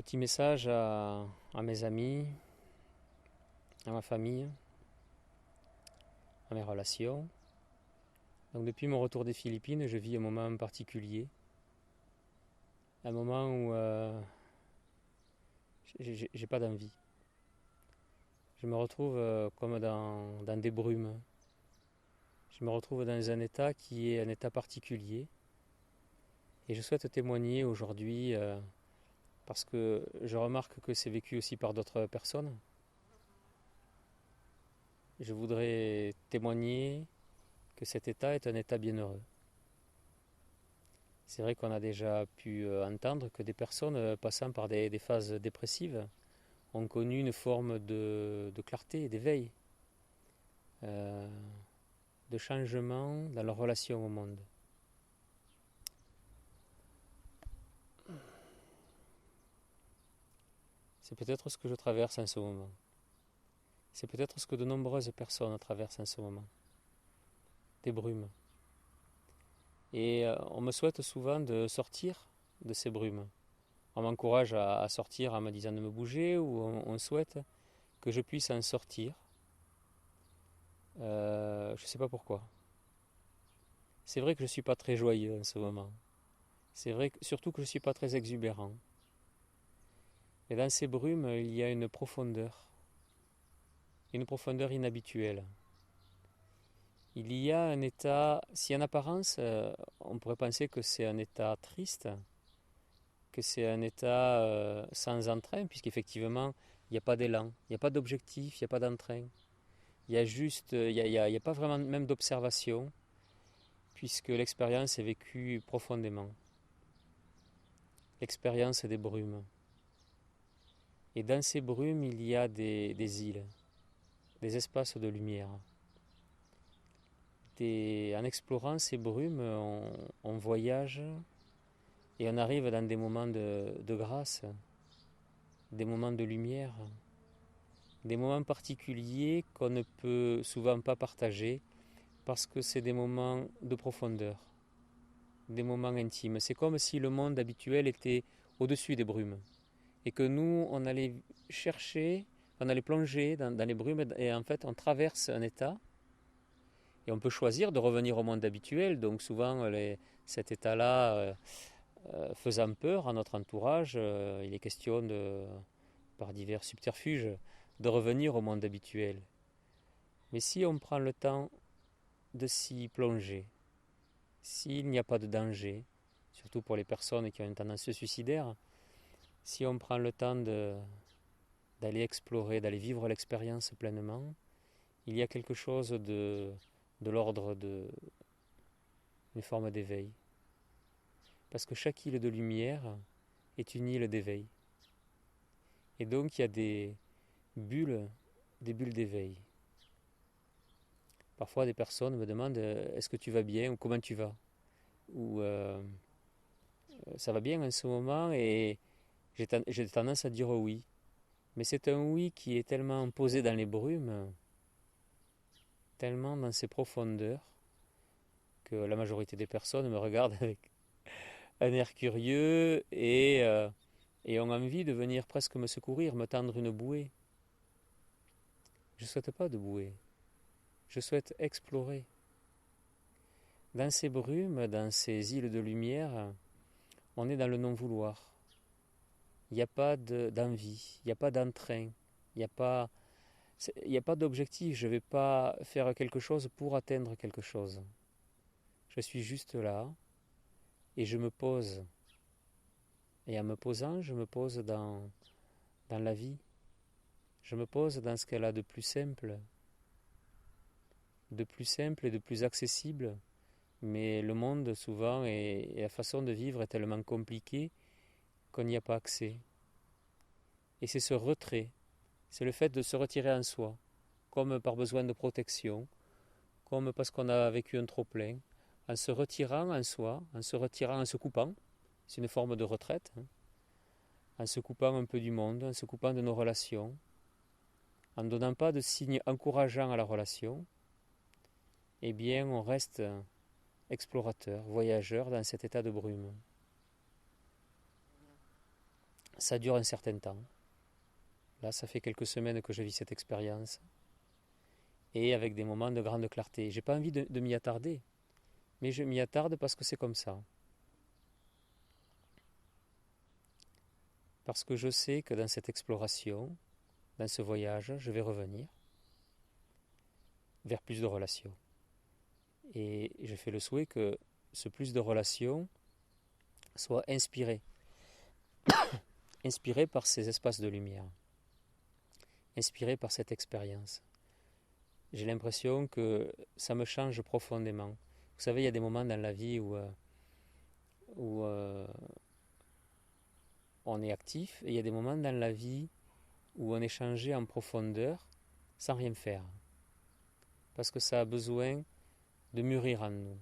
Petit message à mes amis, à ma famille, à mes relations. Donc depuis mon retour des Philippines, je vis un moment particulier, un moment où j'ai pas d'envie. Je me retrouve comme dans des brumes. Je me retrouve dans un état qui est un état particulier. Et je souhaite témoigner aujourd'hui parce que je remarque que c'est vécu aussi par d'autres personnes. Je voudrais témoigner que cet état est un état bienheureux. C'est vrai qu'on a déjà pu entendre que des personnes passant par des phases dépressives ont connu une forme de clarté, d'éveil, euh, de changement dans leur relation au monde. C'est peut-être ce que je traverse en ce moment. C'est peut-être ce que de nombreuses personnes traversent en ce moment. Des brumes. Et on me souhaite souvent de sortir de ces brumes. On m'encourage à sortir en me disant de me bouger ou on souhaite que je puisse en sortir. Je ne sais pas pourquoi. C'est vrai que je ne suis pas très joyeux en ce moment. C'est vrai que, surtout que je ne suis pas très exubérant. Et dans ces brumes, il y a une profondeur inhabituelle. Il y a un état, si en apparence, on pourrait penser que c'est un état triste, que c'est un état sans entrain, puisqu'effectivement, il n'y a pas d'élan, il n'y a pas d'objectif, il n'y a pas d'entrain. Il y a juste, il y a pas vraiment même d'observation, puisque l'expérience est vécue profondément. L'expérience des brumes. Et dans ces brumes, il y a des îles, des espaces de lumière. En explorant ces brumes, on voyage et on arrive dans des moments de grâce, des moments de lumière, des moments particuliers qu'on ne peut souvent pas partager parce que c'est des moments de profondeur, des moments intimes. C'est comme si le monde habituel était au-dessus des brumes et que nous, on allait chercher, on allait plonger dans les brumes et en fait, on traverse un état et on peut choisir de revenir au monde habituel. Donc souvent, cet état-là faisant peur à notre entourage, il est question par divers subterfuges de revenir au monde habituel. Mais si on prend le temps de s'y plonger, s'il n'y a pas de danger, surtout pour les personnes qui ont une tendance suicidaire, si on prend le temps d'aller explorer, d'aller vivre l'expérience pleinement, il y a quelque chose de l'ordre d'une forme d'éveil. Parce que chaque île de lumière est une île d'éveil. Et donc il y a bulles, des bulles d'éveil. Parfois des personnes me demandent est-ce que tu vas bien ou comment tu vas ou ça va bien en ce moment et j'ai tendance à dire oui. Mais c'est un oui qui est tellement posé dans les brumes, tellement dans ses profondeurs, que la majorité des personnes me regardent avec un air curieux et ont envie de venir presque me secourir, me tendre une bouée. Je ne souhaite pas de bouée, je souhaite explorer. Dans ces brumes, dans ces îles de lumière, on est dans le non-vouloir. Il n'y a pas d'envie, il n'y a pas d'entrain, il n'y a pas, il n'y a pas d'objectif. Je ne vais pas faire quelque chose pour atteindre quelque chose. Je suis juste là et je me pose. Et en me posant, je me pose dans la vie. Je me pose dans ce qu'elle a de plus simple et de plus accessible. Mais le monde, souvent, et la façon de vivre est tellement compliquée qu'on n'y a pas accès. Et c'est ce retrait, c'est le fait de se retirer en soi, comme par besoin de protection, comme parce qu'on a vécu un trop-plein, en se retirant en soi, en se retirant, en se coupant, c'est une forme de retraite, hein, en se coupant un peu du monde, en se coupant de nos relations, en ne donnant pas de signes encourageants à la relation, eh bien on reste explorateur, voyageur dans cet état de brume. Ça dure un certain temps. Là, ça fait quelques semaines que je vis cette expérience. Et avec des moments de grande clarté. J'ai pas envie de m'y attarder, mais je m'y attarde parce que c'est comme ça. Parce que je sais que dans cette exploration, dans ce voyage, je vais revenir vers plus de relations. Et je fais le souhait que ce plus de relations soit inspiré par ces espaces de lumière, inspiré par cette expérience. J'ai l'impression que ça me change profondément. Vous savez, il y a des moments dans la vie où on est actif, et il y a des moments dans la vie où on est changé en profondeur sans rien faire. Parce que ça a besoin de mûrir en nous.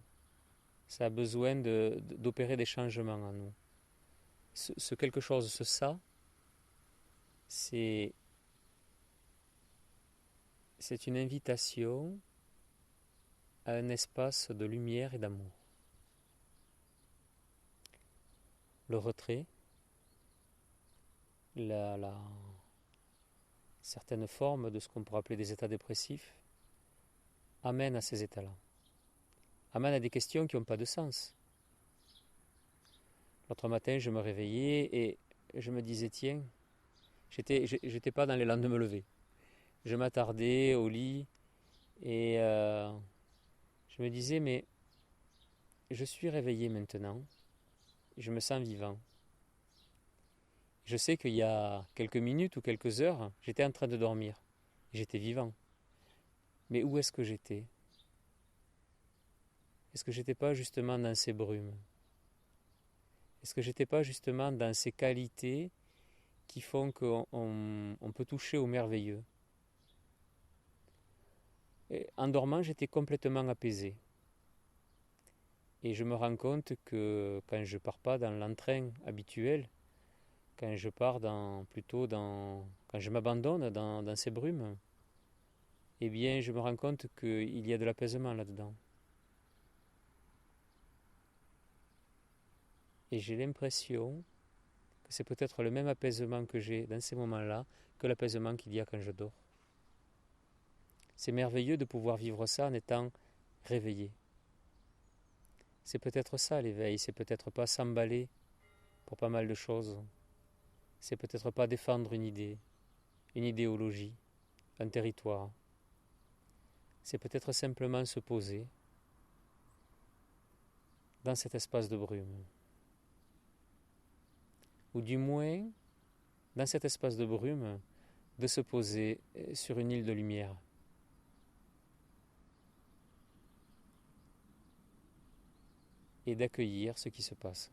Ça a besoin d'opérer des changements en nous. Ce quelque chose, ce ça, c'est une invitation à un espace de lumière et d'amour. Le retrait, certaines formes de ce qu'on pourrait appeler des états dépressifs, amènent à ces états-là. Amènent à des questions qui n'ont pas de sens. L'autre matin, je me réveillais et je me disais, tiens, j'étais pas dans l'élan de me lever. Je m'attardais au lit et je me disais, mais je suis réveillé maintenant, je me sens vivant. Je sais qu'il y a quelques minutes ou quelques heures, j'étais en train de dormir. J'étais vivant. Mais où est-ce que j'étais? Est-ce que j'étais pas justement dans ces brumes? Est-ce que j'étais pas justement dans ces qualités qui font qu'on peut toucher au merveilleux? Et en dormant, j'étais complètement apaisé. Et je me rends compte que quand je pars pas dans l'entrain habituel, quand je pars quand je m'abandonne dans ces brumes, eh bien, je me rends compte qu'il y a de l'apaisement là-dedans. Et j'ai l'impression que c'est peut-être le même apaisement que j'ai dans ces moments-là que l'apaisement qu'il y a quand je dors. C'est merveilleux de pouvoir vivre ça en étant réveillé. C'est peut-être ça l'éveil, c'est peut-être pas s'emballer pour pas mal de choses. C'est peut-être pas défendre une idée, une idéologie, un territoire. C'est peut-être simplement se poser dans cet espace de brume. Ou du moins, dans cet espace de brume, de se poser sur une île de lumière. Et d'accueillir ce qui se passe.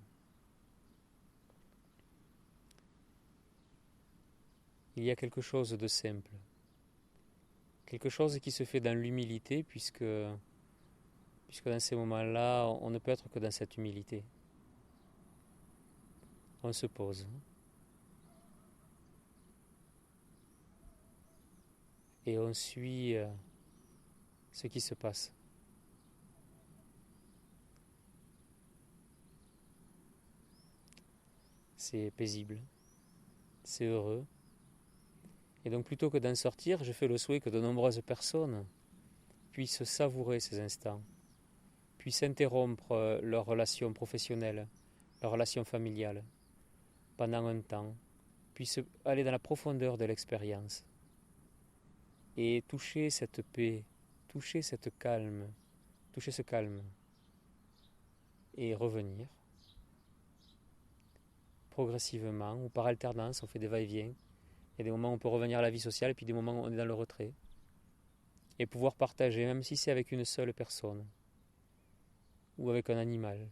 Il y a quelque chose de simple. Quelque chose qui se fait dans l'humilité, puisque dans ces moments-là, on ne peut être que dans cette humilité. On se pose. Et on suit ce qui se passe. C'est paisible, c'est heureux. Et donc plutôt que d'en sortir, je fais le souhait que de nombreuses personnes puissent savourer ces instants, puissent interrompre leurs relations professionnelles, leurs relations familiales, pendant un temps, puissent aller dans la profondeur de l'expérience et toucher cette paix, toucher cette calme, toucher ce calme et revenir progressivement ou par alternance. On fait des va-et-vient. Il y a des moments où on peut revenir à la vie sociale et puis des moments où on est dans le retrait. Et pouvoir partager, même si c'est avec une seule personne, ou avec un animal,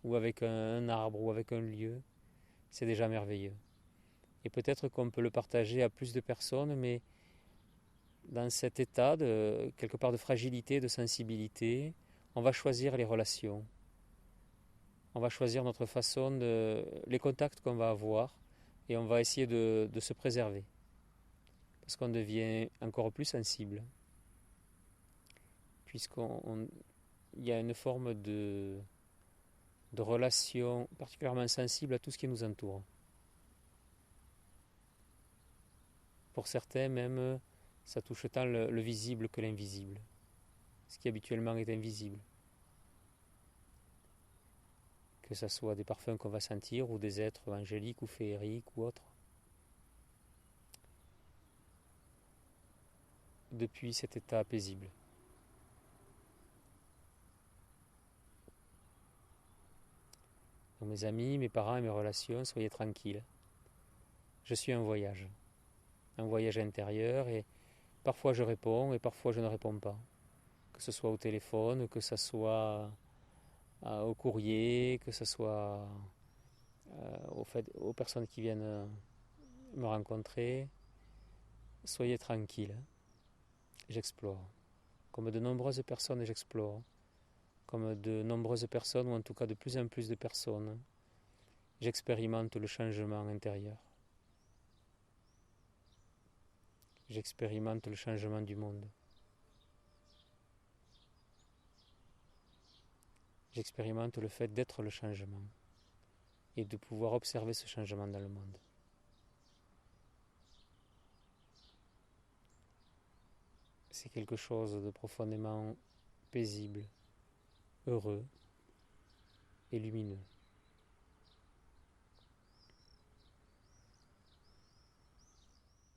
ou avec un arbre, ou avec un lieu, c'est déjà merveilleux. Et peut-être qu'on peut le partager à plus de personnes, mais dans cet état quelque part de fragilité, de sensibilité, on va choisir les relations. On va choisir notre façon les contacts qu'on va avoir, et on va essayer de se préserver. Parce qu'on devient encore plus sensible. Puisqu'il y a une forme de relation particulièrement sensible à tout ce qui nous entoure. Pour certains même, ça touche tant le visible que l'invisible, ce qui habituellement est invisible. Que ce soit des parfums qu'on va sentir ou des êtres angéliques ou féeriques ou autres. Depuis cet état paisible. Donc mes amis, mes parents et mes relations, soyez tranquilles. Je suis un voyage intérieur, et parfois je réponds et parfois je ne réponds pas. Que ce soit au téléphone, que ce soit au courrier, que ce soit aux personnes qui viennent me rencontrer. Soyez tranquilles. J'explore. Comme de nombreuses personnes, j'explore. Comme de nombreuses personnes, ou en tout cas de plus en plus de personnes, j'expérimente le changement intérieur. J'expérimente le changement du monde. J'expérimente le fait d'être le changement et de pouvoir observer ce changement dans le monde. C'est quelque chose de profondément paisible, heureux et lumineux.